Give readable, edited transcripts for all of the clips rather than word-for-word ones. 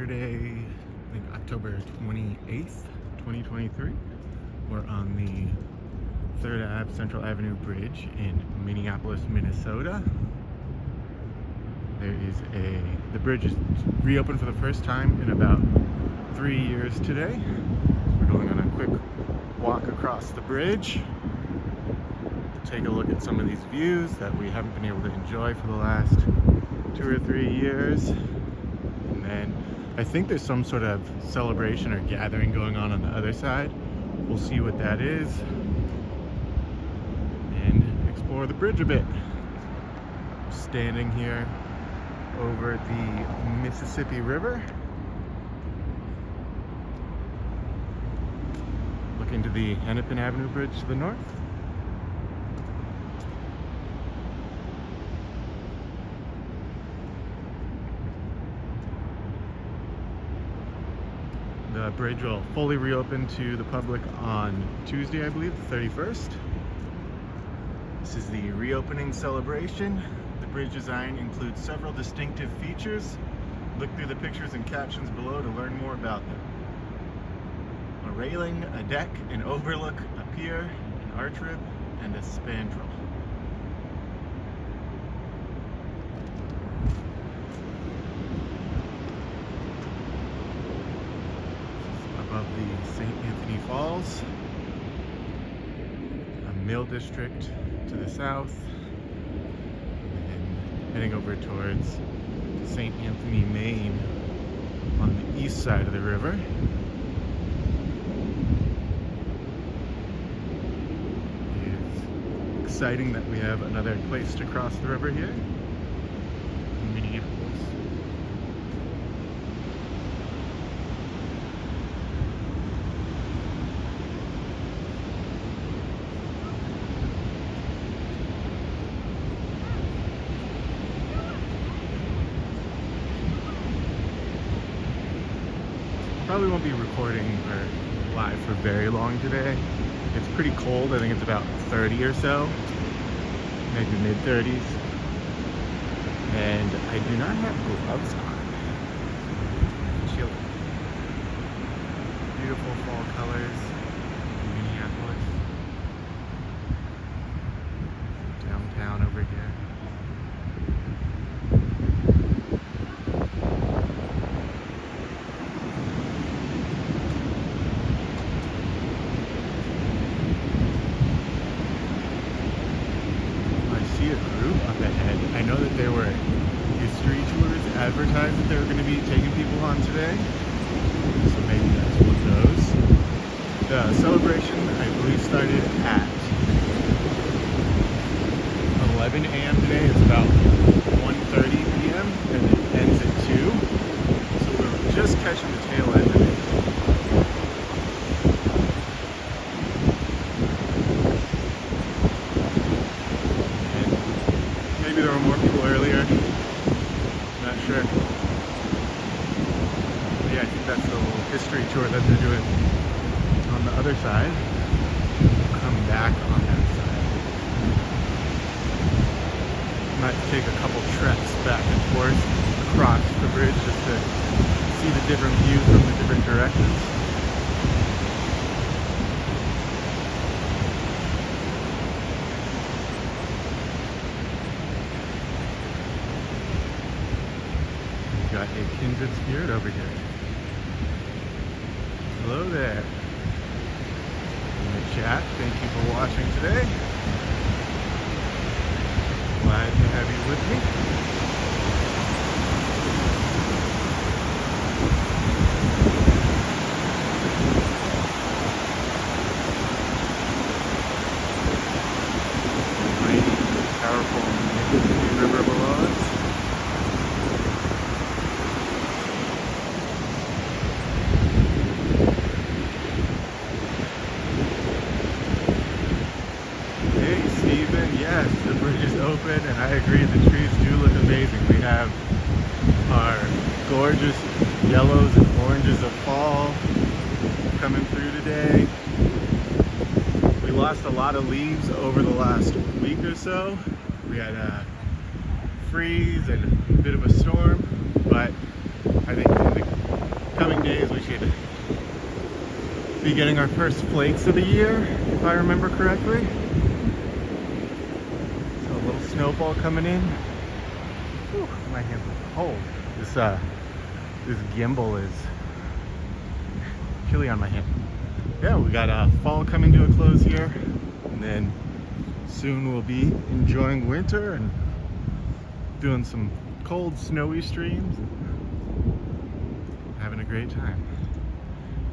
Saturday, I think October 28th, 2023. We're on the 3rd Ave Central Avenue Bridge in Minneapolis, Minnesota. The bridge is reopened for the first time in about 3 years today. We're going on a quick walk across the bridge to take a look at some of these views that we haven't been able to enjoy for the last 2 or 3 years. And then I think there's some sort of celebration or gathering going on the other side. We'll see what that is and explore the bridge a bit. Standing here over the Mississippi River, looking to the Hennepin Avenue Bridge to the north. The bridge will fully reopen to the public on Tuesday, I believe, the 31st. This is the reopening celebration. The bridge design includes several distinctive features. Look through the pictures and captions below to learn more about them. A railing, a deck, an overlook, a pier, an arch rib, and a spandrel. Above the St. Anthony Falls, a mill district to the south, and heading over towards St. Anthony, Maine on the east side of the river. It's exciting that we have another place to cross the river here in Minneapolis. Probably won't be recording or live for very long today. It's pretty cold. I think it's about 30 or so, maybe mid-30s. And I do not have gloves on. Chilly. Beautiful fall colors in Minneapolis. Downtown over here. A group up ahead. I know that there were history tours advertised that they were going to be taking people on today, so maybe that's one of those. The celebration, I believe, started at 11 a.m. today. It's about 1:30 p.m. and it ends at 2, so we're just catching the tail end of it. Maybe there were more people earlier. Not sure. But yeah, I think that's the little history tour that they're doing on the other side. We'll come back on that side. Might take a couple treks back and forth across the bridge just to see the different views from the different directions. Got a kindred spirit over here. Hello there. In the chat, thank you for watching today. Glad to have you with me. Mighty, powerful Mississippi River below us. Yes, the bridge is open, and I agree, the trees do look amazing. We have our gorgeous yellows and oranges of fall coming through today. We lost a lot of leaves over the last week or so. We had a freeze and a bit of a storm, but I think in the coming days we should be getting our first flakes of the year, if I remember correctly. So a little snowfall coming in. Whew, my hands are cold. This gimbal is chilly on my hand. Yeah, we got fall coming to a close here, and then soon we'll be enjoying winter and doing some cold, snowy streams, having a great time.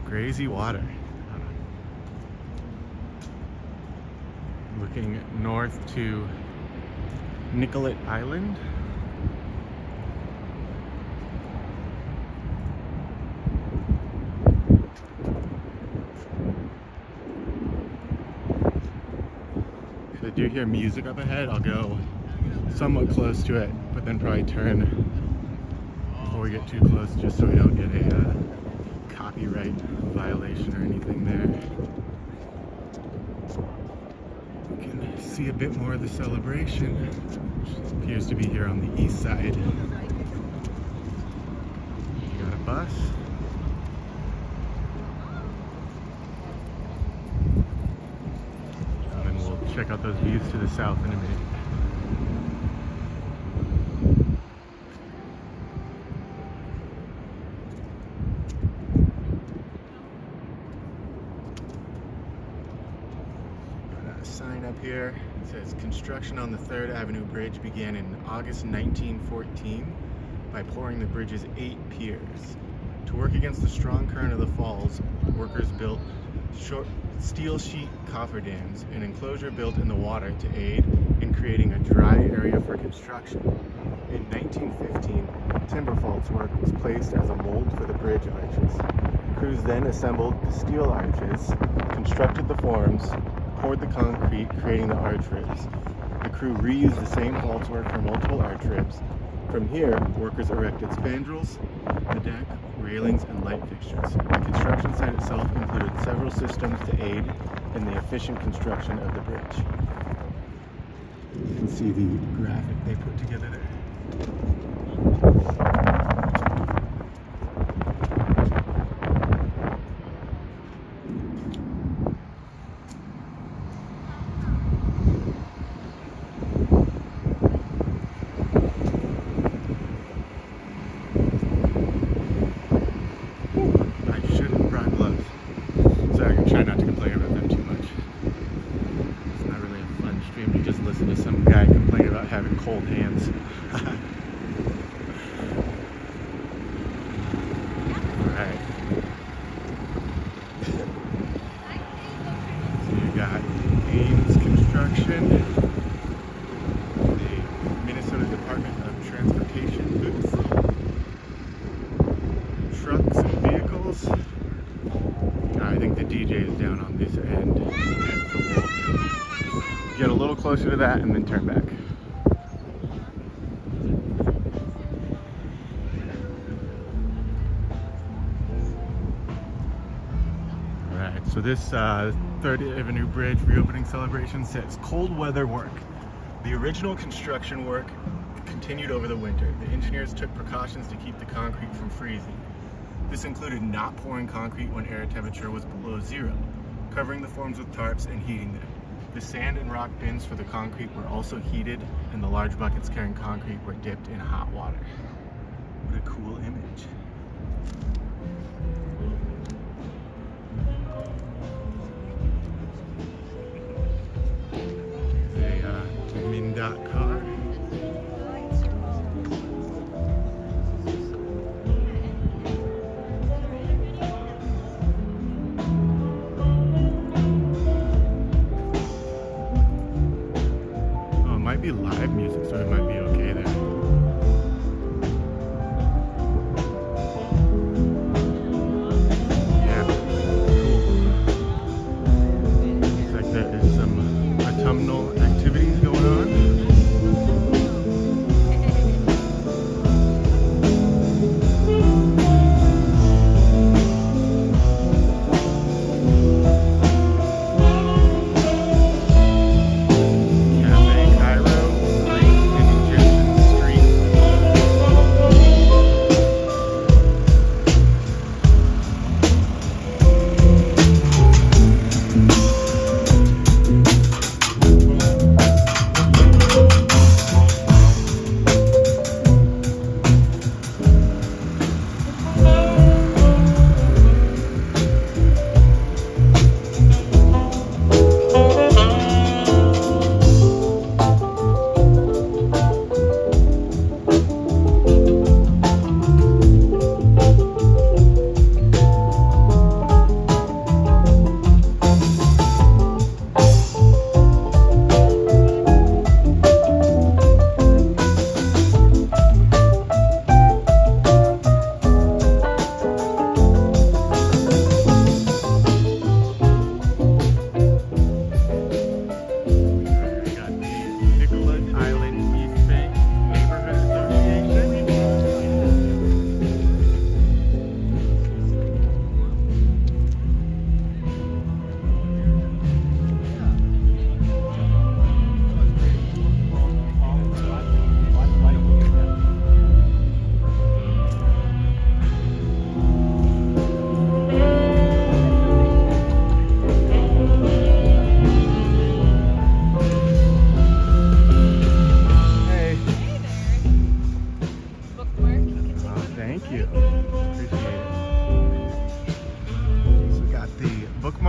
Crazy water. Looking north to Nicollet Island. If I do hear music up ahead, I'll go somewhat close to it, but then probably turn before we get too close, just so we don't get a copyright violation or anything there. You can see a bit more of the celebration, which appears to be here on the east side. Got a bus. And then we'll check out those views to the south in a minute. Sign up here. It says construction on the 3rd Avenue Bridge began in August 1914 by pouring the bridge's 8 piers. To work against the strong current of the falls, workers built short steel sheet cofferdams, an enclosure built in the water to aid in creating a dry area for construction. In 1915, timber falls work was placed as a mold for the bridge arches. Crews then assembled the steel arches, constructed the forms, poured the concrete, creating the arch ribs. The crew reused the same falsework for multiple arch ribs. From here, workers erected spandrels, the deck, railings, and light fixtures. The construction site itself included several systems to aid in the efficient construction of the bridge. You can see the graphic they put together there. Cold hands. Alright. So you got Ames Construction, the Minnesota Department of Transportation booth, trucks and vehicles. I think the DJ is down on this end. So we'll get a little closer to that and then turn back. So this 3rd Avenue Bridge reopening celebration says cold weather work. The original construction work continued over the winter. The engineers took precautions to keep the concrete from freezing. This included not pouring concrete when air temperature was below 0, covering the forms with tarps and heating them. The sand and rock bins for the concrete were also heated, and the large buckets carrying concrete were dipped in hot water. What a cool image. Car. Oh, it might be live music, so it might be okay there.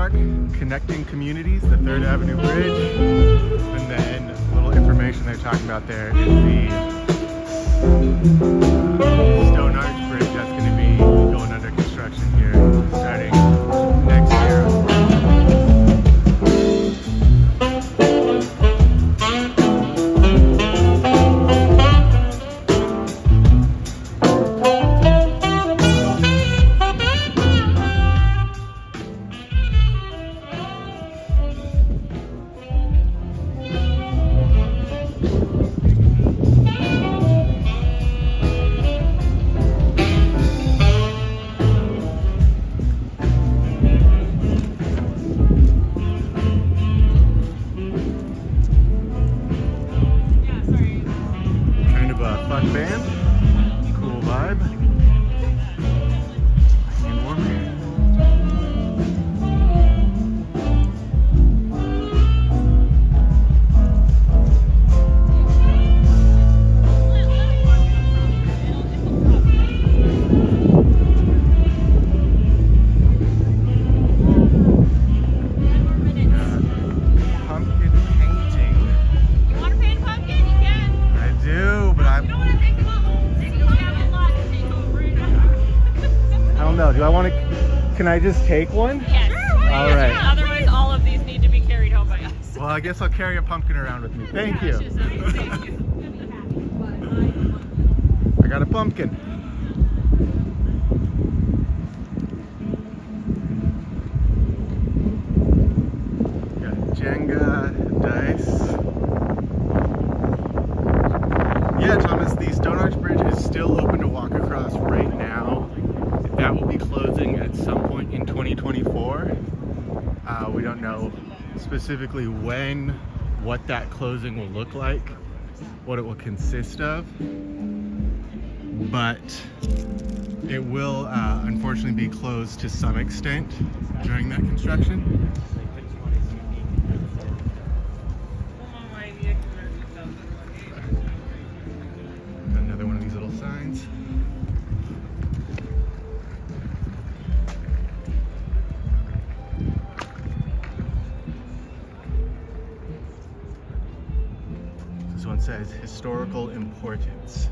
landmark connecting communities, the 3rd Avenue Bridge. And then a little information they're talking about there is the Stone Arch Bridge that's going to be going under construction here starting next year. Fun band, cool vibe, and warm here. Pumpkin painting. You want to paint a pumpkin? You can. I do, but I'm. I don't know. Do I want to? Can I just take one? Yes. Sure, all right. Otherwise, all of these need to be carried home by us. Well, I guess I'll carry a pumpkin around with me. Thank you. Thank you. I got a pumpkin. Got Jenga, dice. Yeah, Thomas, the Stone Arch Bridge is still open to walk across right now. That will be closing at some point in 2024. We don't know specifically when, what that closing will look like, what it will consist of, but it will unfortunately be closed to some extent during that construction. Another one of these little signs. This one says historical importance.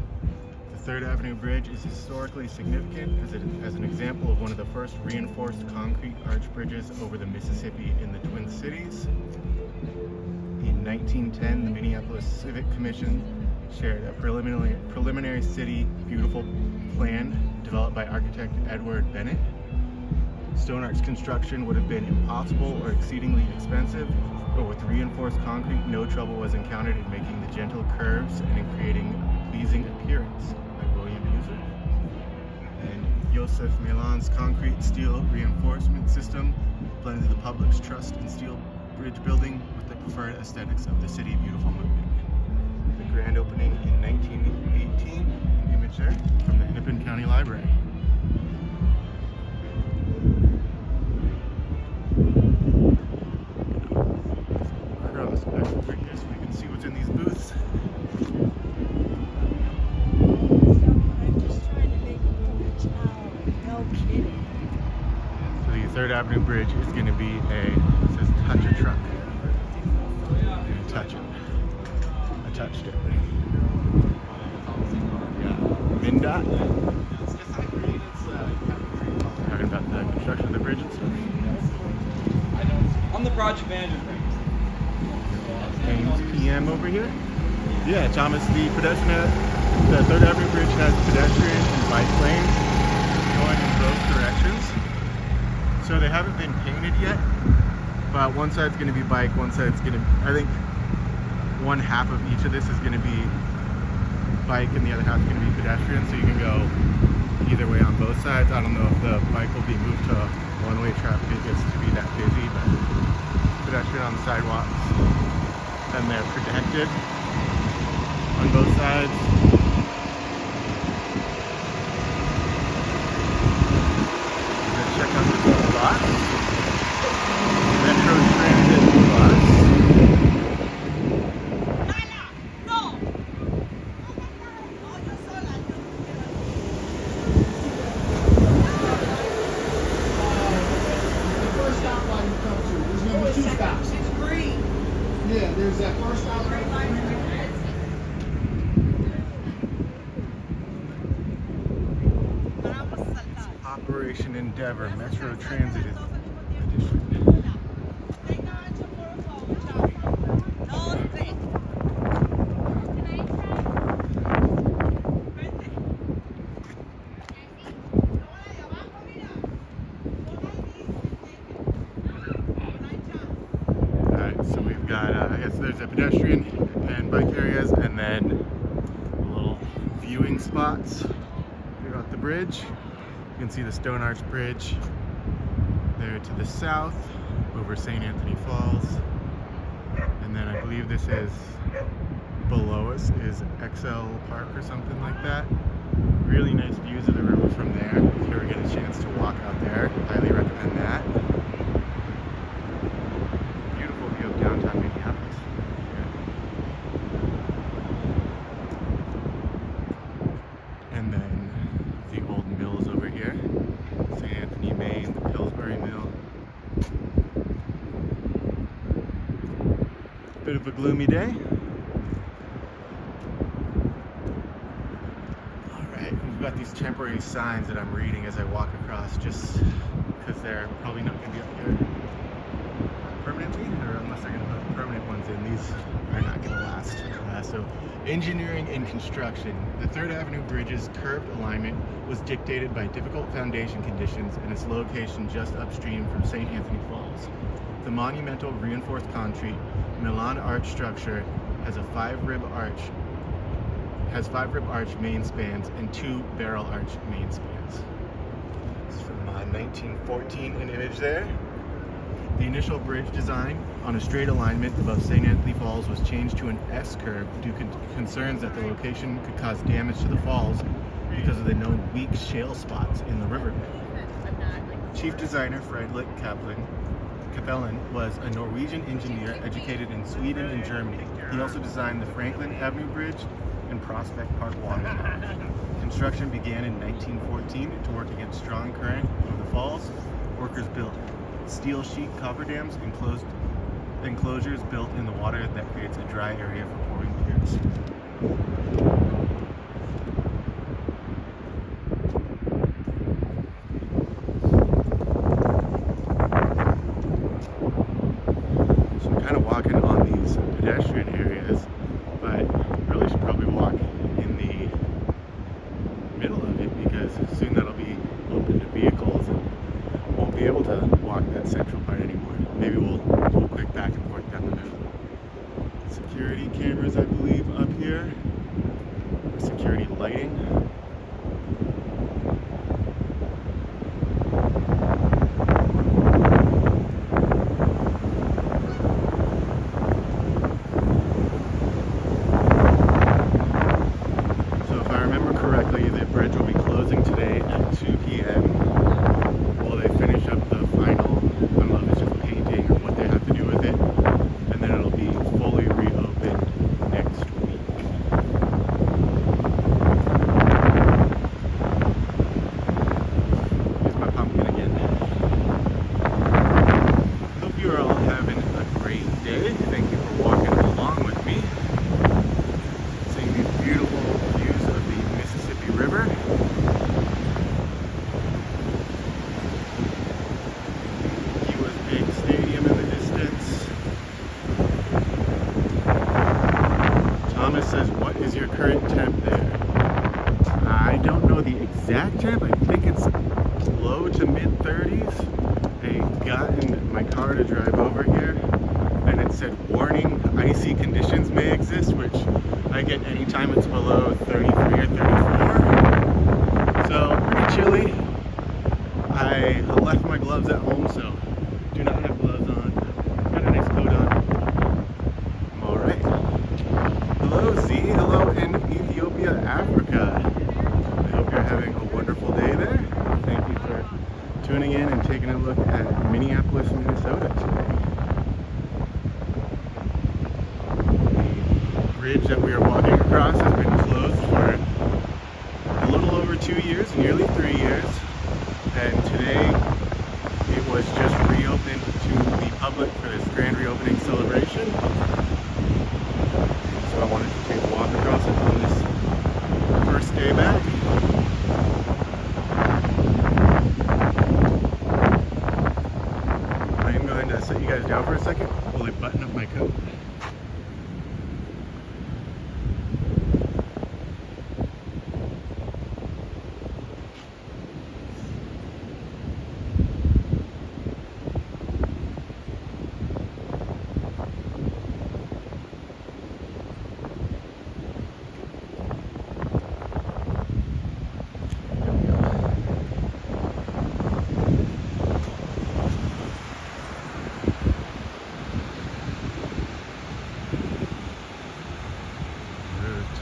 The 3rd Avenue Bridge is historically significant as an example of one of the first reinforced concrete arch bridges over the Mississippi in the Twin Cities. In 1910, the Minneapolis Civic Commission shared a preliminary city beautiful plan developed by architect Edward Bennett. Stone Arch construction would have been impossible or exceedingly expensive, but with reinforced concrete, no trouble was encountered in making the gentle curves and in creating a pleasing appearance. By William User. And Joseph Milan's concrete steel reinforcement system blends the public's trust in steel bridge building with the preferred aesthetics of the City Beautiful movement. The grand opening in 1918, an image there from the Hennepin County Library. Cross back over here so we can see what's in these booths. I'm just trying to make a paper towel. No kidding. So the 3rd Avenue Bridge is going to be it says touch a truck. And touch it. I touched it. Yeah. MnDOT. Talking about the construction of the bridge and stuff. I'm the project manager. James PM over here. Yeah, Thomas, the 3rd Avenue Bridge has pedestrian and bike lanes going in both directions. So they haven't been painted yet, but one side's going to be bike, one side's going to, I think one half of each of this is going to be bike and the other half is going to be pedestrian, so you can go either way on both sides. I don't know if the bike will be moved to one-way traffic, it gets to be that busy, but pedestrian on the sidewalks, and they're protected on both sides. Let's check out this bus. Metro Transit bus. yeah, there's that first stop right Operation Endeavor Metro Transit Edition. Alright, so we've got, I guess there's a pedestrian and bike areas, and then little viewing spots here at the bridge. You can see the Stone Arch Bridge there to the south over St. Anthony Falls. And then I believe this is below us is XL Park or something like that. Really nice views of the river from there. If you ever get a chance to walk out there, highly recommend that. Beautiful view of downtown Minneapolis. And then the old mills over here. St. Anthony, Maine, the Pillsbury Mill. Bit of a gloomy day. Alright, we've got these temporary signs that I'm reading as I walk across, just because they're probably not going to be up here permanently, or unless they're going to put permanent ones in. These are not going to last. So, engineering and construction. The 3rd Avenue Bridge's curved alignment was dictated by difficult foundation conditions and its location just upstream from St. Anthony Falls. The monumental reinforced concrete Milan arch structure has a 5-rib arch main spans and 2 barrel arch main spans. This is from 1914, an image there. The initial bridge design on a straight alignment above St. Anthony Falls was changed to an S-curve due to concerns that the location could cause damage to the falls because of the known weak shale spots in the riverbed. Chief designer Fredrik Capellan was a Norwegian engineer educated in Sweden and Germany. He also designed the Franklin Avenue Bridge and Prospect Park Waterfront. Construction began in 1914 to work against strong current over the falls. Workers built steel sheet cofferdams enclosures built in the water that creates a dry area for pouring piers. So I'm kind of walking on these pedestrian areas, but really should probably walk in the middle of it because soon that'll be open to vehicles and won't be able to walk that central part anymore. Maybe we'll do a quick back and forth down the middle. Security cameras, I believe, up here. Security lighting. So if I remember correctly, the bridge will be closing today at 2 p.m. while they finish up the final, I don't know if it's just painting or what they have to do with it, and then it'll be fully reopened next week. Here's my pumpkin again. Hope you are all having a great day. Thank you for walking along with me. Seeing these beautiful views of the Mississippi River. Big stadium in the distance. Thomas says, what is your current temp there? I don't know the exact temp. I think it's low to mid 30s. I got in my car to drive over here and it said warning, icy conditions may exist, which I get anytime it's below 33 or 34. So pretty chilly. I left my gloves at home, so do not have gloves on. Got a nice coat on. I'm alright. Hello Z, hello in Ethiopia, Africa. I hope you're having a wonderful day there. Thank you for tuning in and taking a look at Minneapolis, Minnesota today. The bridge that we are walking across has been closed for a little over 2 years, nearly 3 years. And today it was just reopened to the public for this grand reopening celebration. set you guys down for a second while I button up my coat.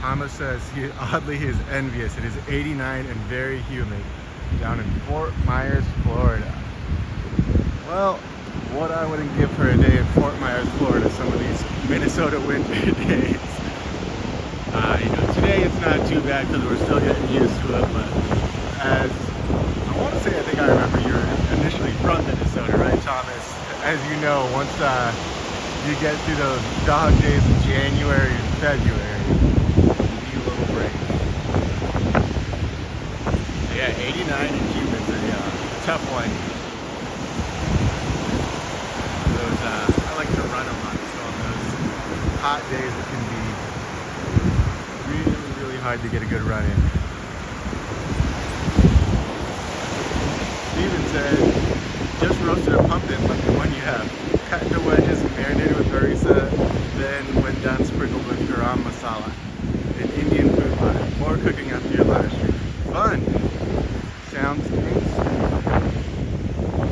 Thomas says oddly he is envious. It is 89 and very humid down in Fort Myers, Florida. Well, what I wouldn't give for a day in Fort Myers, Florida, some of these Minnesota winter days. Today it's not too bad because we're still getting used to it, but as I want to say, I think I remember you were initially from Minnesota, right, Thomas? As you know, once you get through those dog days in January and February, yeah, 89 and humid is a tough one. I like to run a lot, so on those hot days it can be really, really hard to get a good run in. Steven said, just roasted a pumpkin, like the one you have. Cut into wedges, marinated with harissa, then when done, sprinkled with garam masala and Indian food butter. More cooking after your live stream. Fun! Sounds nice.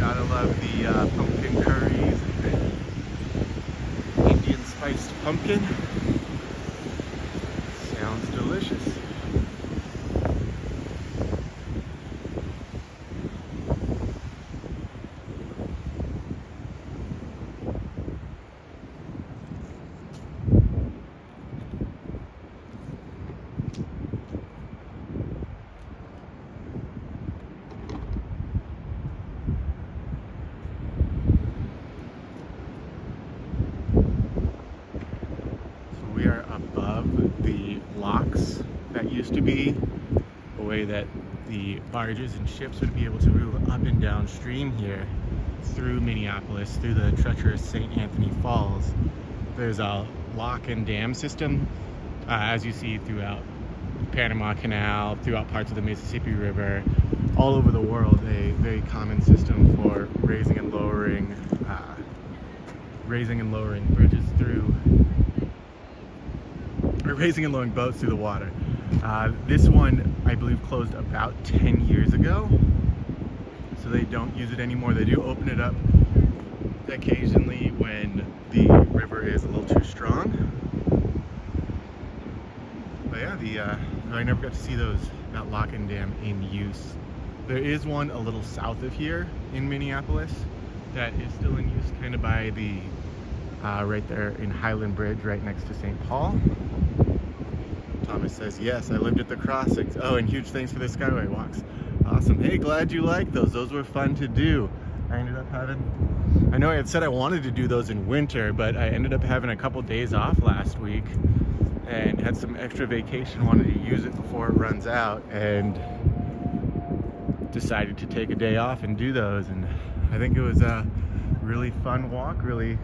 Gotta love the pumpkin curries and Indian spiced pumpkin. Sounds delicious. We are above the locks that used to be a way that the barges and ships would be able to move up and downstream here through Minneapolis, through the treacherous St. Anthony Falls. There's a lock and dam system, as you see throughout the Panama Canal, throughout parts of the Mississippi River, all over the world. A very common system for raising and lowering bridges through, or raising and lowering boats through the water. This one, I believe, closed about 10 years ago, so they don't use it anymore. They do open it up occasionally when the river is a little too strong. But yeah, I never got to see that lock and dam in use. There is one a little south of here in Minneapolis that is still in use, kind of by the right there in Highland Bridge, right next to St. Paul. Thomas says, yes, I lived at the crossings. Oh, and huge thanks for the Skyway walks. Awesome. Hey, glad you liked those. Those were fun to do. I know I had said I wanted to do those in winter, but I ended up having a couple days off last week and had some extra vacation, wanted to use it before it runs out, and decided to take a day off and do those. And I think it was a really fun walk, really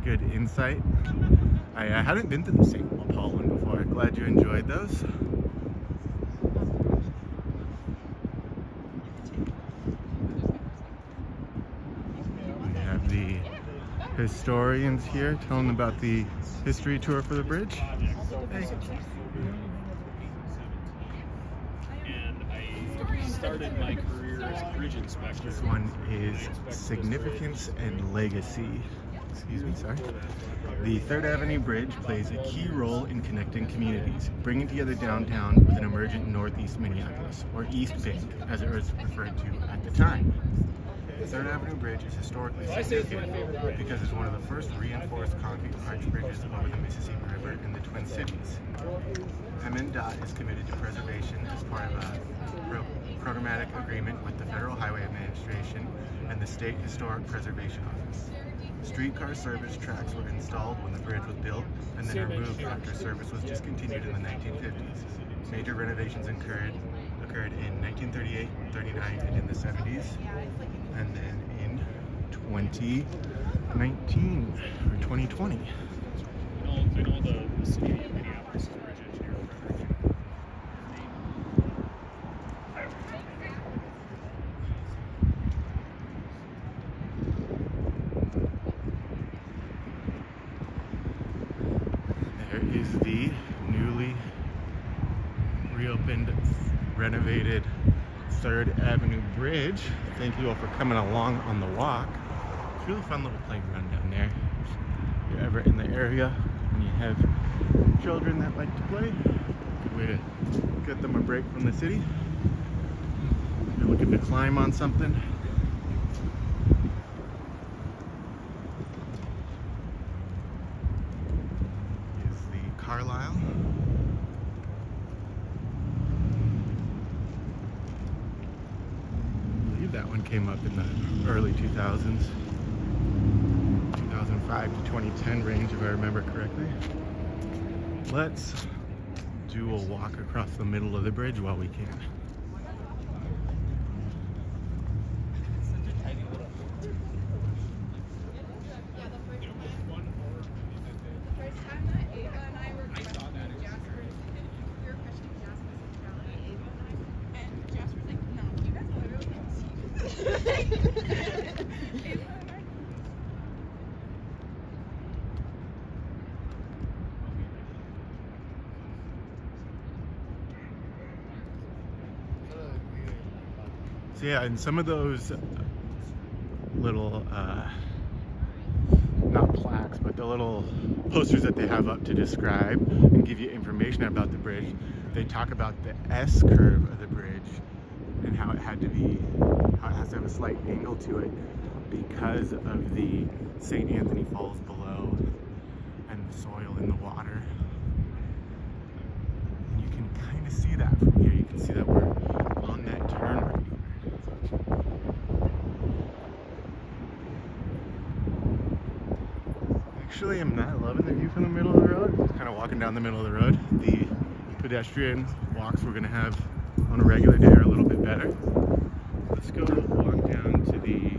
good insight. I hadn't been to the St. Paul one before. Glad you enjoyed those. We have the historians here telling about the history tour for the bridge. Hey. And I started my career as a bridge inspector. This one is Significance and Legacy. Excuse me, sorry. The 3rd Avenue Bridge plays a key role in connecting communities, bringing together downtown with an emergent Northeast Minneapolis, or East Bank, as it was referred to at the time. The 3rd Avenue Bridge is historically significant because it's one of the first reinforced concrete arch bridges over the Mississippi River in the Twin Cities. MNDOT is committed to preservation as part of a programmatic agreement with the Federal Highway Administration and the State Historic Preservation Office. Streetcar service tracks were installed when the bridge was built and then removed after service was discontinued in the 1950s. Major renovations occurred in 1938, 39, and in the 70s. And then in 2019, 2019 or 2020. I know the city of Minneapolis is a bridge engineer for renovation. There is the newly reopened, renovated 3rd Avenue Bridge. Thank you all for coming along on the walk. It's a really fun little playground down there. If you're ever in the area and you have children that like to play, good way to get them a break from the city. If you're looking to climb on something, is the Carlisle. I believe that one came up in the early 2000s. 2005 to 2010 range, if I remember correctly. Let's do a walk across the middle of the bridge while we can. So yeah, and some of those little, not plaques, but the little posters that they have up to describe and give you information about the bridge, they talk about the S curve of the bridge and how it had to be, how it has to have a slight angle to it because of the St. Anthony Falls below and the soil in the water. And you can kind of see that from here. You can see that we're on that turn right here. Actually, I'm not loving the view from the middle of the road. Just kind of walking down the middle of the road. The pedestrian walks we're going to have on a regular day are a little bit better. Let's go walk down to the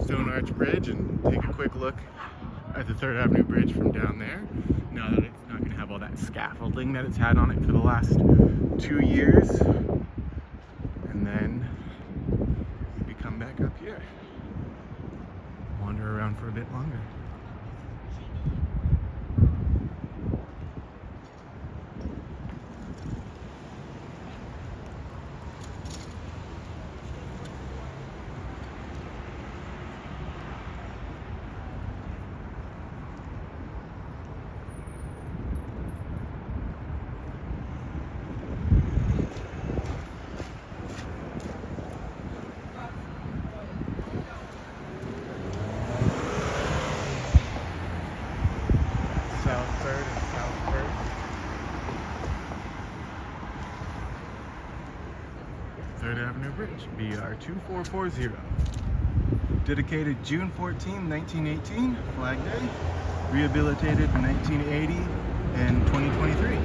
Stone Arch Bridge and take a quick look at the 3rd Avenue Bridge from down there. Now that it's not going to have all that scaffolding that it's had on it for the last 2 years. And then we come back up here. Wander around for a bit longer. South 3rd and South 3rd. 3rd Avenue Bridge, BR 2440. Dedicated June 14, 1918, Flag Day. Rehabilitated in 1980 and 2023.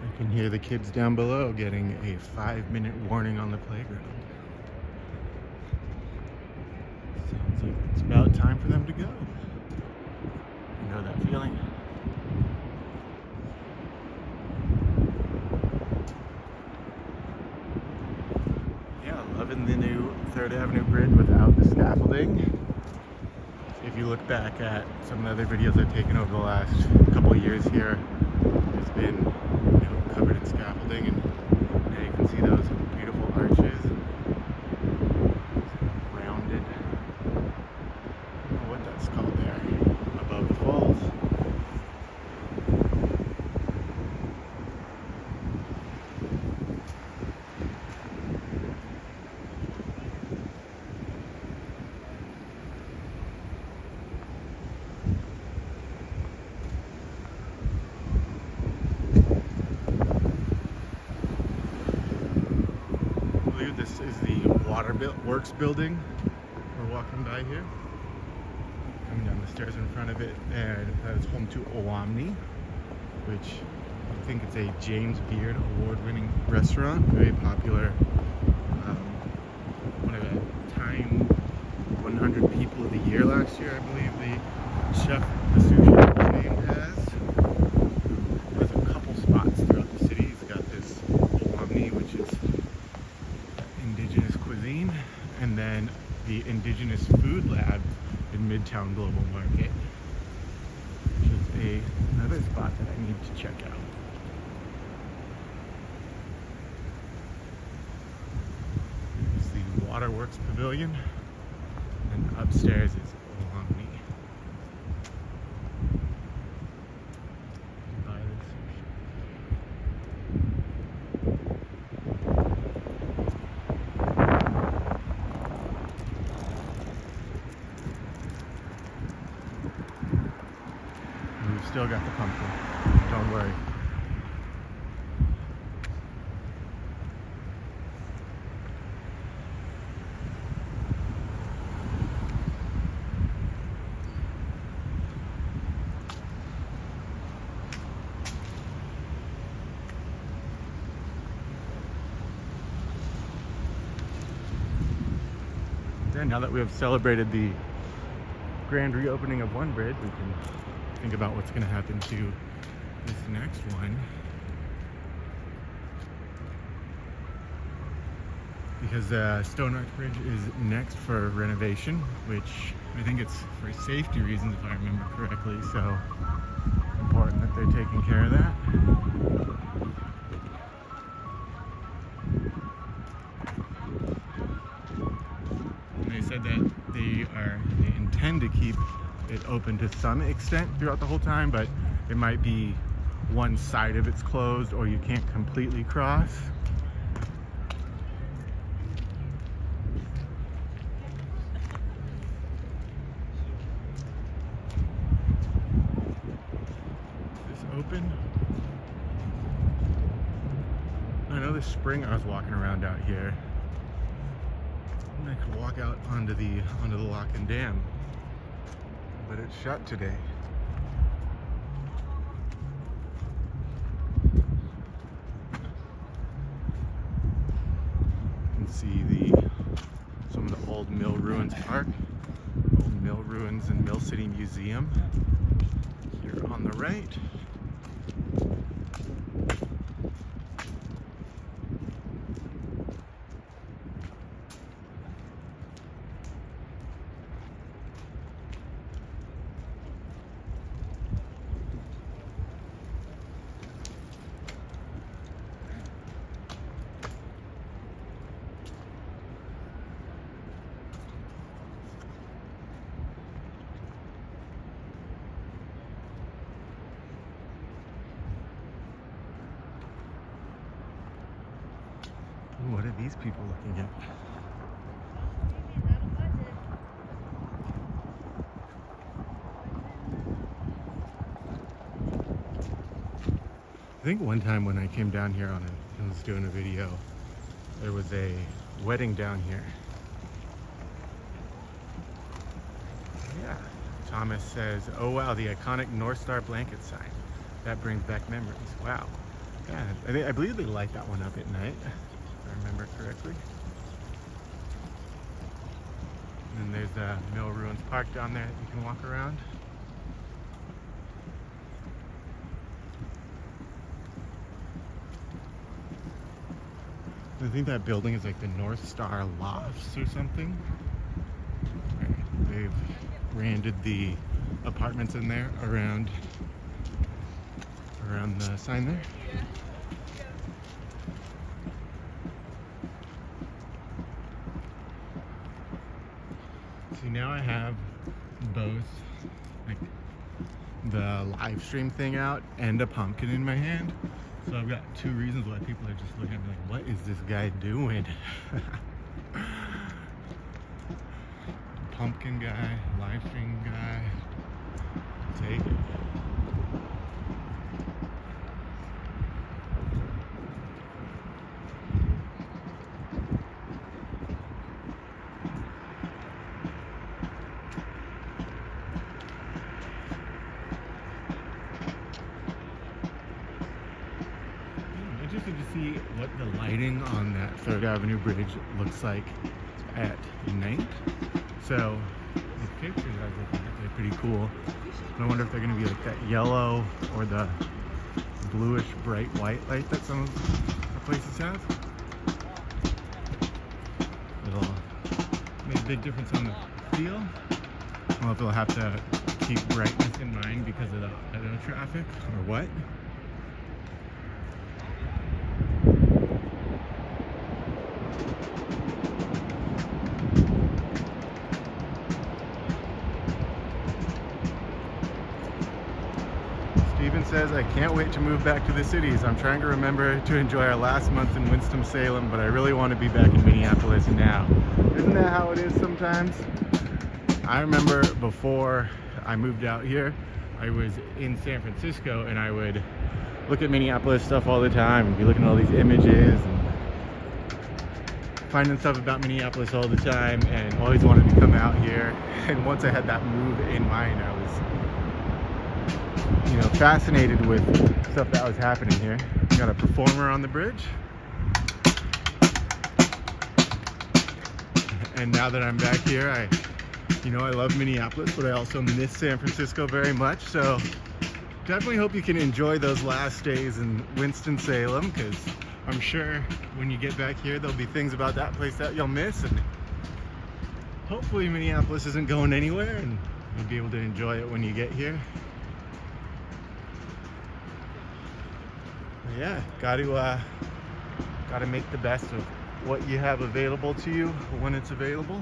You can hear the kids down below getting a 5-minute warning on the playground. Sounds like it's about time for them to go. You know that feeling? Yeah, loving the new 3rd Avenue Bridge without the scaffolding. If you look back at some of the other videos I've taken over the last couple of years here, it's been covered in scaffolding, and now you can see those beautiful arches, rounded, I don't know what that's called there, above the falls. This is the works building we're walking by here. Coming down the stairs in front of it, and that is home to Owamni, which I think it's a James Beard award-winning restaurant, very popular. One of the Time 100 People of the Year last year, I believe the chef, the sous chef named as. There's a couple spots throughout the city. He's got this Owamni, which is indigenous cuisine, and then the Indigenous Food Lab in Midtown Global Market, which is another spot that I need to check out. There's the Waterworks Pavilion, and upstairs is Owamni. Buy this sushi. We've still got the pumpkin, don't worry. And now that we have celebrated the grand reopening of one bridge, we can think about what's going to happen to this next one. Because Stone Arch Bridge is next for renovation, which I think it's for safety reasons, if I remember correctly, so important that they're taking care of that. They said that they intend to keep it open to some extent throughout the whole time, but it might be one side of it's closed or you can't completely cross. Is this open? I know this spring I was walking around out here. I could walk out onto the lock and dam, but it's shut today. You can see some of the old Mill Ruins Park, old Mill Ruins and Mill City Museum here on the right. What are these people looking at? I think one time when I came down here I was doing a video, there was a wedding down here. Yeah, Thomas says, oh wow, the iconic North Star blanket sign. That brings back memories. Wow. Yeah, I believe they light that one up at night, if I remember correctly. And then there's the Mill Ruins Park down there that you can walk around. I think that building is like the North Star Lofts or something. They've branded the apartments in there around the sign there. See, now I have both like the live stream thing out and a pumpkin in my hand. So I've got two reasons why people are just looking at me like, what is this guy doing? Pumpkin guy, live stream guy, take it. lighting on that 3rd Avenue bridge looks like at night. So the pictures I was looking at, they're pretty cool. And I wonder if they're going to be like that yellow or the bluish bright white light that some of the places have. It'll make a big difference on the feel. I don't know if they'll have to keep brightness in mind because of the auto traffic or what. Steven says, I can't wait to move back to the cities. I'm trying to remember to enjoy our last month in Winston-Salem, but I really want to be back in Minneapolis now. Isn't that how it is sometimes? I remember before I moved out here, I was in San Francisco and I would look at Minneapolis stuff all the time and be looking at all these images and finding stuff about Minneapolis all the time and always wanted to come out here. And once I had that move in mind, I was, you know, fascinated with stuff that was happening here. We got a performer on the bridge. And now that I'm back here, I love Minneapolis, but I also miss San Francisco very much. So definitely hope you can enjoy those last days in Winston-Salem, because I'm sure when you get back here, there'll be things about that place that you'll miss. And hopefully Minneapolis isn't going anywhere and you'll be able to enjoy it when you get here. But yeah, got to make the best of what you have available to you when it's available.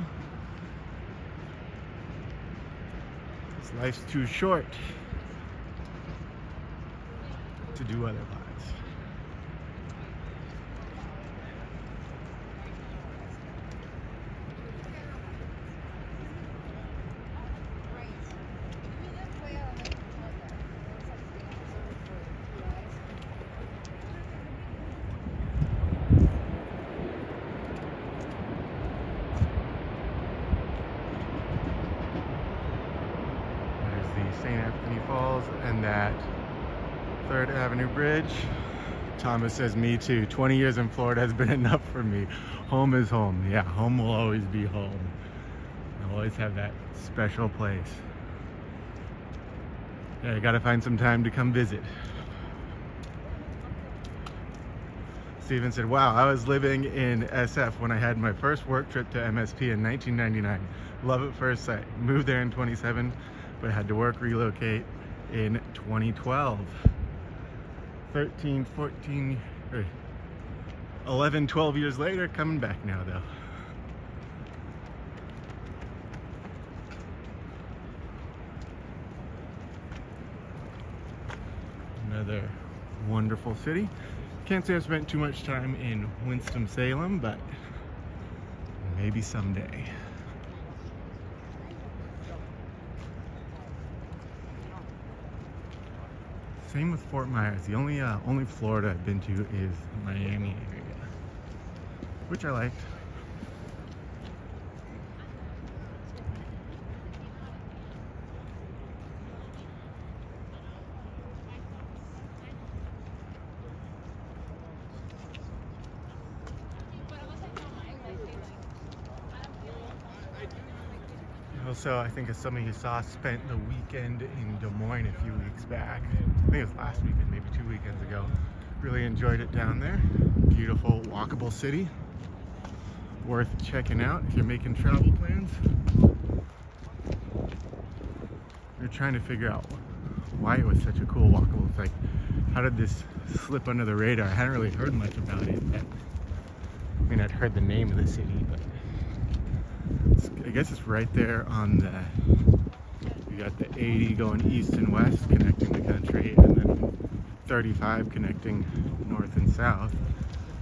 Life's too short to do otherwise. St. Anthony Falls and that 3rd Avenue Bridge. Thomas says, me too. 20 years in Florida has been enough for me. Home is home. Yeah, home will always be home. I'll always have that special place. Yeah, I gotta find some time to come visit. Steven said, wow, I was living in SF when I had my first work trip to MSP in 1999. Love at first sight. Moved there in 27. But had to relocate in 2012. 11, 12 years later, coming back now though. Another wonderful city. Can't say I've spent too much time in Winston-Salem, but maybe someday. Same with Fort Myers. The only Florida I've been to is Miami area, which I liked. Also, I think as some of you saw, spent the weekend in Des Moines a few weeks back. I think it was last weekend, maybe 2 weekends ago. Really enjoyed it down there. Beautiful, walkable city. Worth checking out if you're making travel plans. You're trying to figure out why it was such a cool walkable. It's like, how did this slip under the radar? I hadn't really heard much about it yet. I mean, I'd heard the name of the city, but I guess it's right there on the, you got the 80 going east and west connecting the country, and then 35 connecting north and south.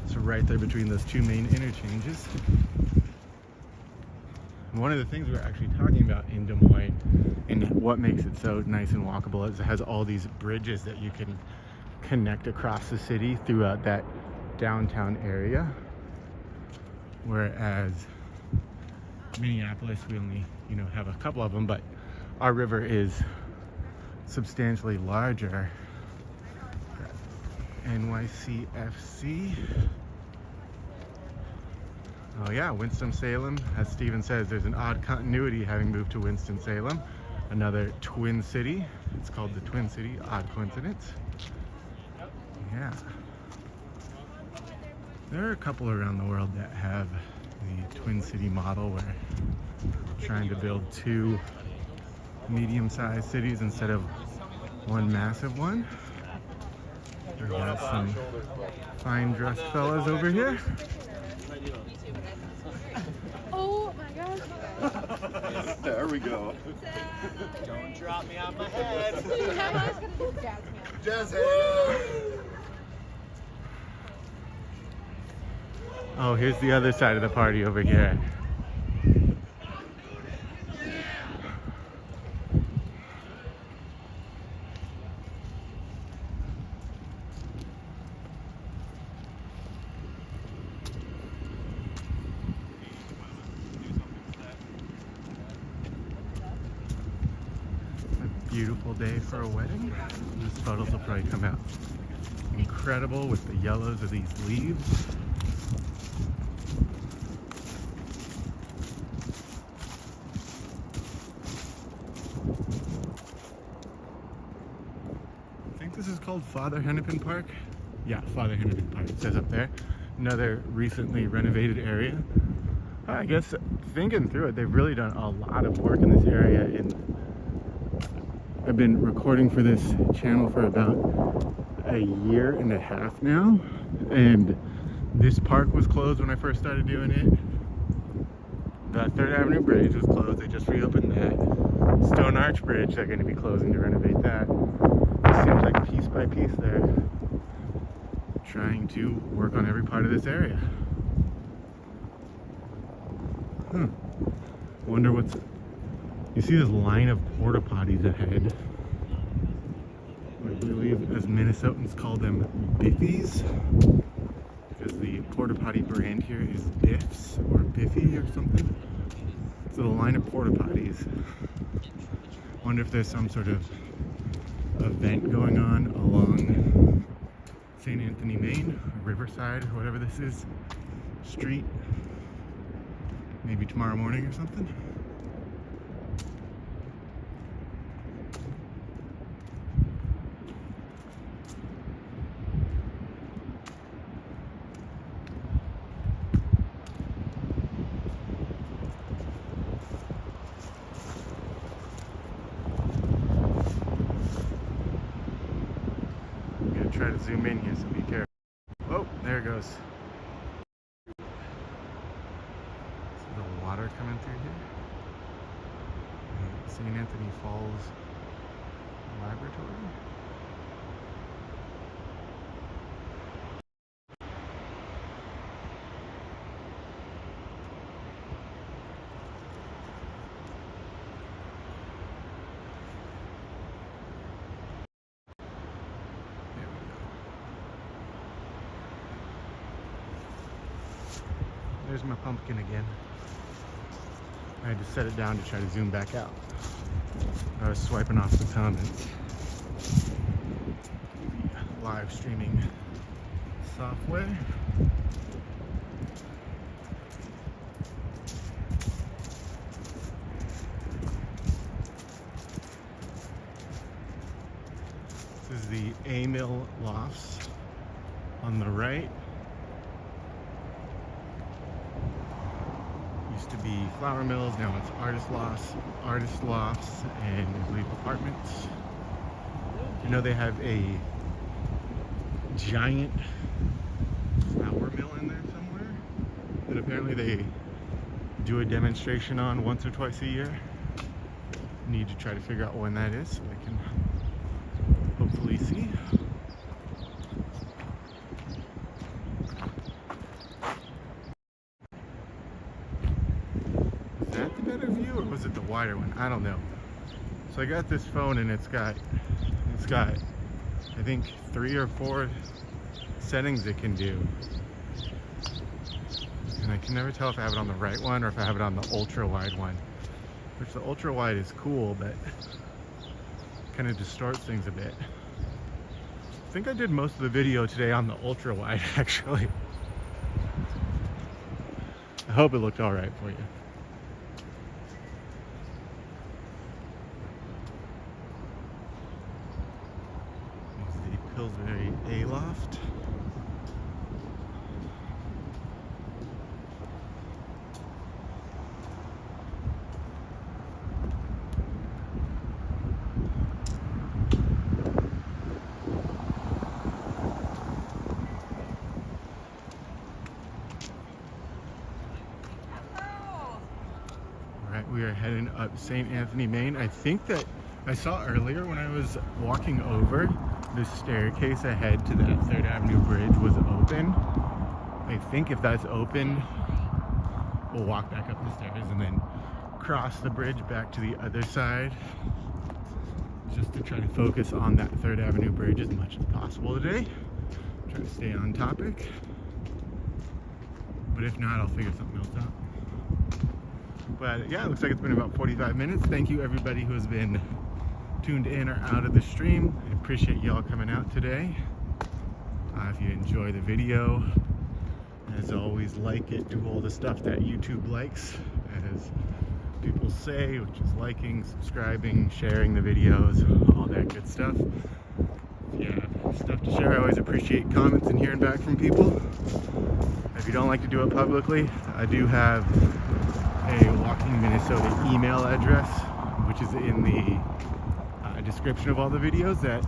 So right there between those two main interchanges. And one of the things we were actually talking about in Des Moines and what makes it so nice and walkable is it has all these bridges that you can connect across the city throughout that downtown area. Whereas Minneapolis, we only, have a couple of them, but our river is substantially larger. NYCFC. Oh yeah, Winston-Salem. As Steven says, there's an odd continuity having moved to Winston-Salem. Another twin city. It's called the Twin City. Odd coincidence. Yeah. There are a couple around the world that have the Twin City model where trying to build two medium-sized cities instead of one massive one. We got some fine-dressed fellas over here. Oh my gosh. There we go. Don't drop me on my head. I was gonna do jazz hands. Jazz. Oh, here's the other side of the party over here. Beautiful day for a wedding. These photos will probably come out incredible with the yellows of these leaves. I think this is called Father Hennepin Park. Yeah, Father Hennepin Park, it says up there. Another recently renovated area. I guess thinking through it, they've really done a lot of work in this area. I've been recording for this channel for about a year and a half now, and this park was closed when I first started doing it. The 3rd Avenue Bridge was closed. They just reopened that. Stone Arch Bridge, they're going to be closing to renovate that. It seems like piece by piece they're trying to work on every part of this area. Wonder what's... You see this line of porta potties ahead. I believe, as Minnesotans call them, biffies, because the porta potty brand here is Biffs or Biffy or something. So the line of porta potties. Wonder if there's some sort of event going on along St. Anthony, Maine, or Riverside, or whatever this is, street. Maybe tomorrow morning or something. Try to zoom in here, so be careful. Oh, there it goes. See the water coming through here? St. Anthony Falls Laboratory. There's my pumpkin again. I had to set it down to try to zoom back out. I was swiping off the comments. Live streaming software. This is the A-Mill Lofts on the right. Used to be flour mills, now it's artist lofts, and I believe apartments. You know they have a giant flour mill in there somewhere that apparently they do a demonstration on once or twice a year. Need to try to figure out when that is so I can hopefully see. Is that the better view or was it the wider one? I don't know. So I got this phone and it's got I think 3 or 4 settings it can do. And I can never tell if I have it on the right one or if I have it on the ultra wide one. Which the ultra wide is cool, but kind of distorts things a bit. I think I did most of the video today on the ultra wide actually. I hope it looked all right for you. There's the Pillsbury A-Loft. We are heading up St. Anthony, Maine. I think that I saw earlier when I was walking over, the staircase ahead to that 3rd Avenue bridge was open. I think if that's open, we'll walk back up the stairs and then cross the bridge back to the other side, just to try to focus on that 3rd Avenue bridge as much as possible today. Try to stay on topic. But if not, I'll figure something else out. But yeah, it looks like it's been about 45 minutes. Thank you everybody who has been tuned in or out of the stream. I appreciate y'all coming out today. If you enjoy the video, as always, like it, do all the stuff that YouTube likes, as people say, which is liking, subscribing, sharing the videos, all that good stuff. Yeah, stuff to share. I always appreciate comments and hearing back from people. If you don't like to do it publicly, I do have a Walking Minnesota email address, which is in the description of all the videos, at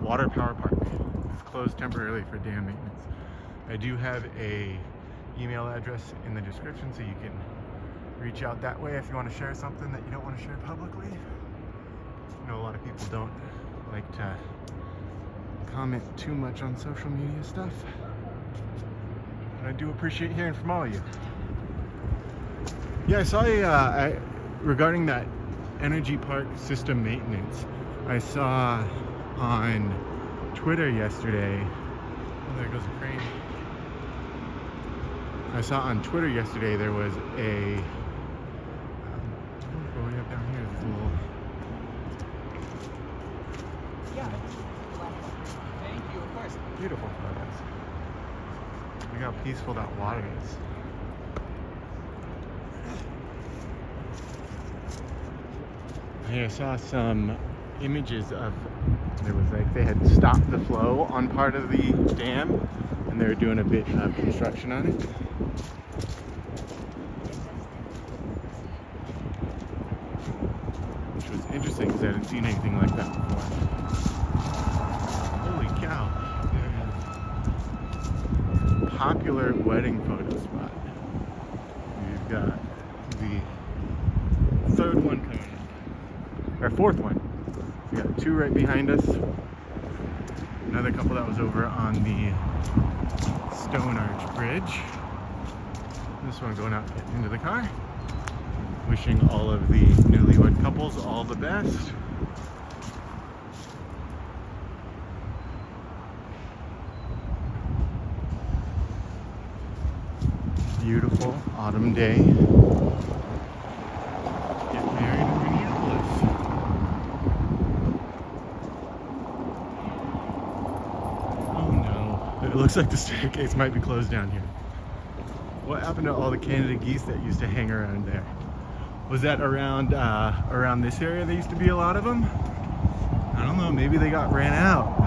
Water Power Park. It's closed temporarily for dam maintenance. I do have a email address in the description, so you can reach out that way if you want to share something that you don't want to share publicly. I know a lot of people don't like to comment too much on social media stuff, and I do appreciate hearing from all of you. Yeah, I saw regarding that energy park system maintenance, I saw on Twitter yesterday, oh, there goes the crane. I saw on Twitter yesterday there was a, go way up down here, this little, Yeah. Thank you, of course. beautiful photos. Look how peaceful that water is. I saw some images of, there was like, they had stopped the flow on part of the dam and they were doing a bit of construction on it. Which was interesting because I hadn't seen anything like that before. Holy cow. Popular wedding photo spot. We've got the 3rd one coming up. Our 4th one. We got 2 right behind us. Another couple that was over on the Stone Arch Bridge. This one going out into the car. Wishing all of the newlywed couples all the best. Beautiful autumn day. Get married in Minneapolis. Oh no. It looks like the staircase might be closed down here. What happened to all the Canada geese that used to hang around there? Was that around around this area? There used to be a lot of them? I don't know, maybe they got ran out.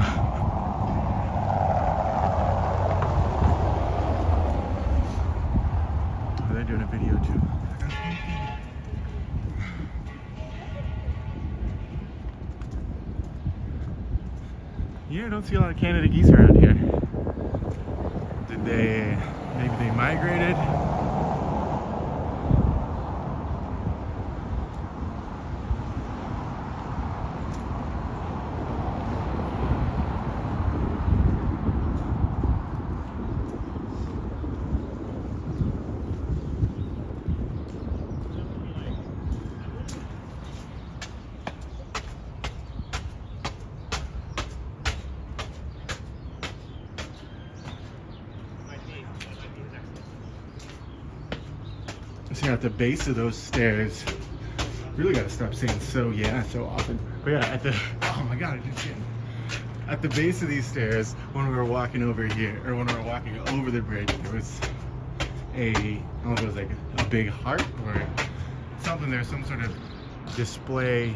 They're doing a video too. Yeah, I don't see a lot of Canada geese around here. Maybe they migrated? So at the base of those stairs, really gotta stop saying so often. But yeah, oh my god, I didn't see it. At the base of these stairs, when we were walking over here, or when we were walking over the bridge, there was I don't know if it was like a big heart or something. There's some sort of display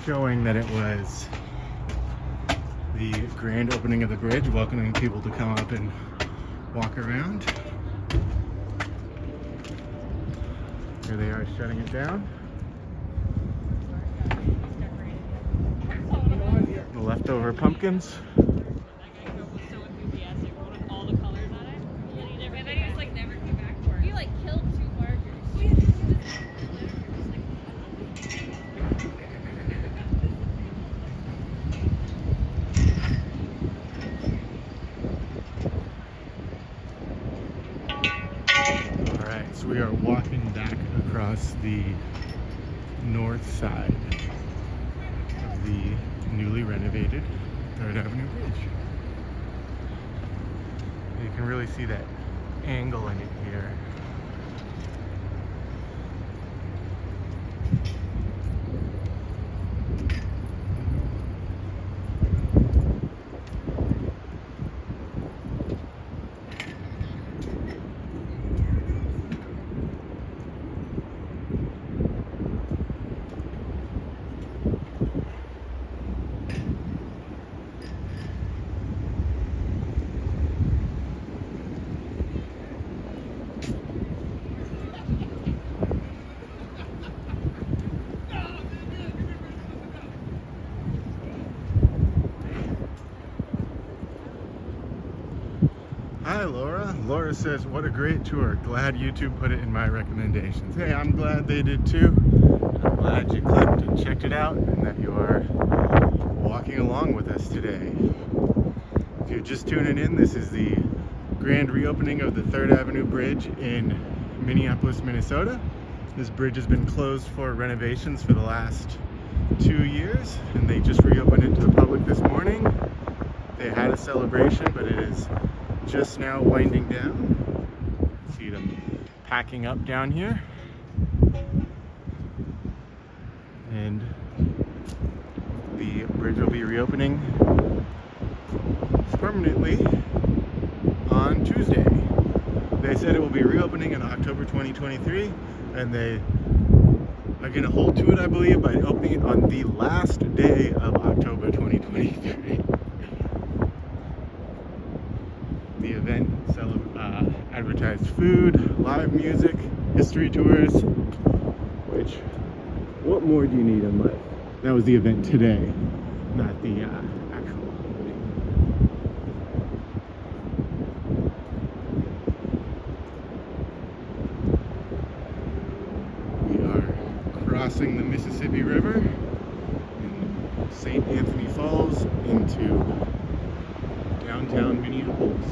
showing that it was the grand opening of the bridge, welcoming people to come up and walk around. Here they are shutting it down. The leftover pumpkins. Alright, so we are walking back across the north side of the newly renovated 3rd Avenue Bridge. You can really see that angle in it here. Hi Laura. Laura says, what a great tour. Glad YouTube put it in my recommendations. Hey, I'm glad they did too. I'm glad you clicked and checked it out and that you are walking along with us today. If you're just tuning in, this is the grand reopening of the 3rd Avenue Bridge in Minneapolis, Minnesota. This bridge has been closed for renovations for the last 2 years, and they just reopened it to the public this morning. They had a celebration, but it is just now winding down. See them packing up down here. And the bridge will be reopening permanently on Tuesday. They said it will be reopening in October 2023, and they are going to hold to it, I believe, by opening it on the last day of October 2023. The event advertised food, live music, history tours, which, what more do you need in life? That was the event today, not the actual opening. We are crossing the Mississippi River in St. Anthony Falls into downtown Minneapolis.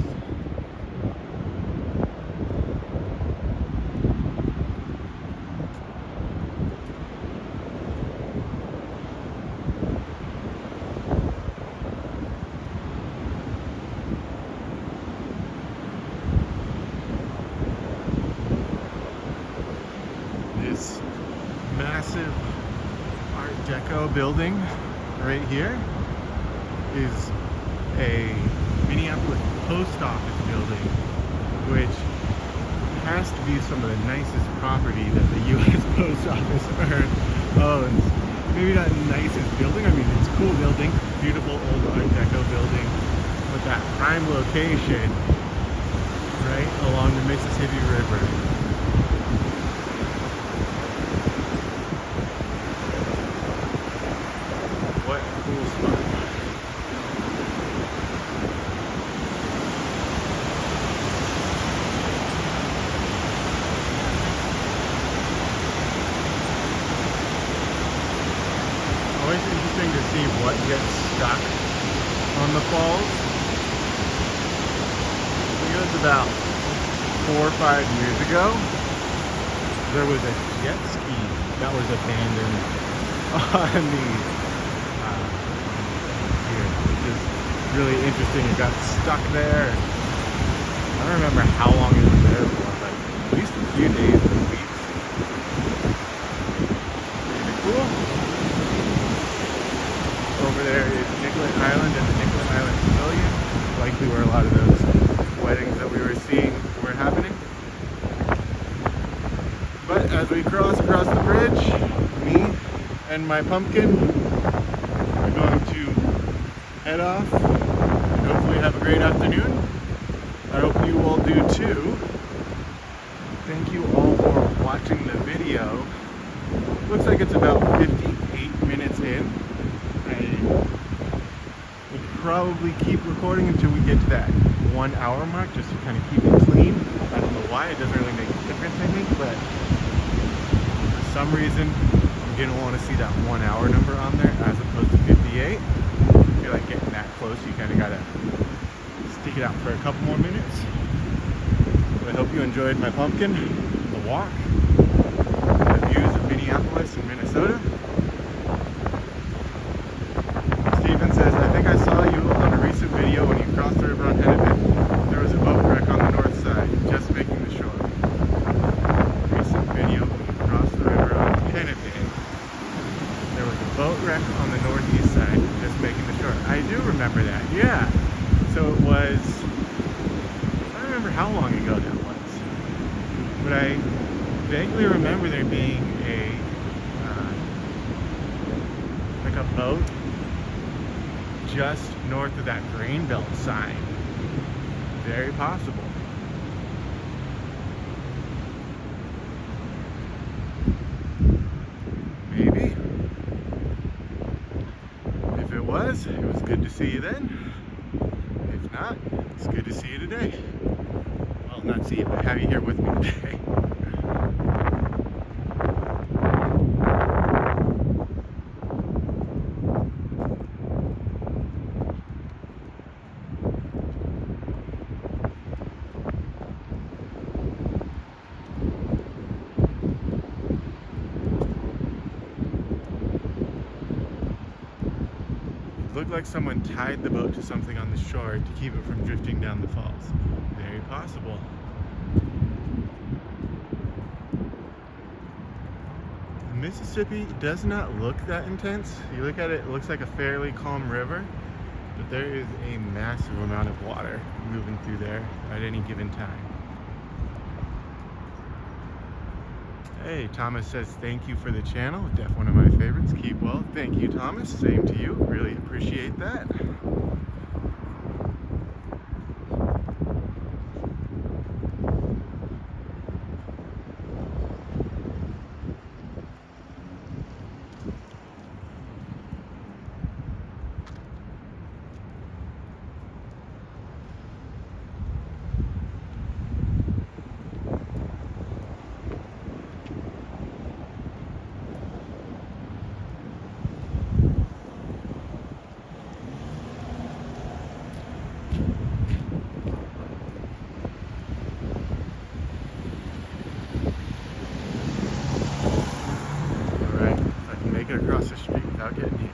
This massive Art Deco building right here is a Minneapolis post office building, which has to be some of the nicest property that the U.S. Post Office owns. Maybe not nicest building, I mean it's a cool building, beautiful old Art Deco building, but that prime location right along the Mississippi River. What a cool spot. Always interesting to see what gets stuck on the falls. I think it was about 4 or 5 years ago. There was a jet ski that was abandoned on the here, which is really interesting. It got stuck there. I don't remember how long it was there for, but at least a few days or weeks. Pretty cool. Over there is Nicollet Island and the Nicollet Island Pavilion, likely where a lot of those weddings that we were seeing were happening. As we cross across the bridge, me and my pumpkin are going to head off and hopefully have a great afternoon. I hope you all do too. Thank you all for watching the video. Looks like it's about 58 minutes in. I will probably keep recording until we get to that 1 hour mark, just to kind of keep it clean. I don't know why, it doesn't really make a difference, I think, but for some reason I didn't want to see that 1 hour number on there as opposed to 58. I feel like getting that close, you kind of gotta stick it out for a couple more minutes. But I hope you enjoyed my pumpkin, the walk, the views of Minneapolis and Minnesota. Steven says, I think I saw you on a recent video when you crossed the river on Hennepin. There was a boat wreck on the north side, just making the shore. Recent video when you crossed the river on Hennepin. There was a boat wreck on the northeast side, just making the shore. I do remember that, yeah. So it was, I don't remember how long ago that was, but I vaguely remember there being like a boat just north of that grain belt sign. Very possible. Maybe. If it was good to see you then. If not, it's good to see you today. Well, not see you, but have you here with me today. It looked like someone tied the boat to something on the shore to keep it from drifting down the falls. Very possible. The Mississippi does not look that intense. You look at it, it looks like a fairly calm river, but there is a massive amount of water moving through there at any given time. Hey, Thomas says thank you for the channel. Definitely one of my favorites. Keep well. Thank you, Thomas. Same to you. Really appreciate that. Get across the street without getting hit.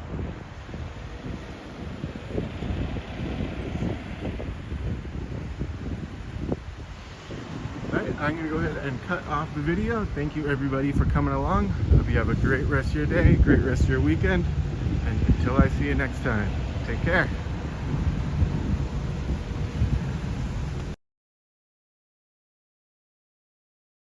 Alright, I'm going to go ahead and cut off the video. Thank you everybody for coming along. Hope you have a great rest of your day, great rest of your weekend, and until I see you next time, take care.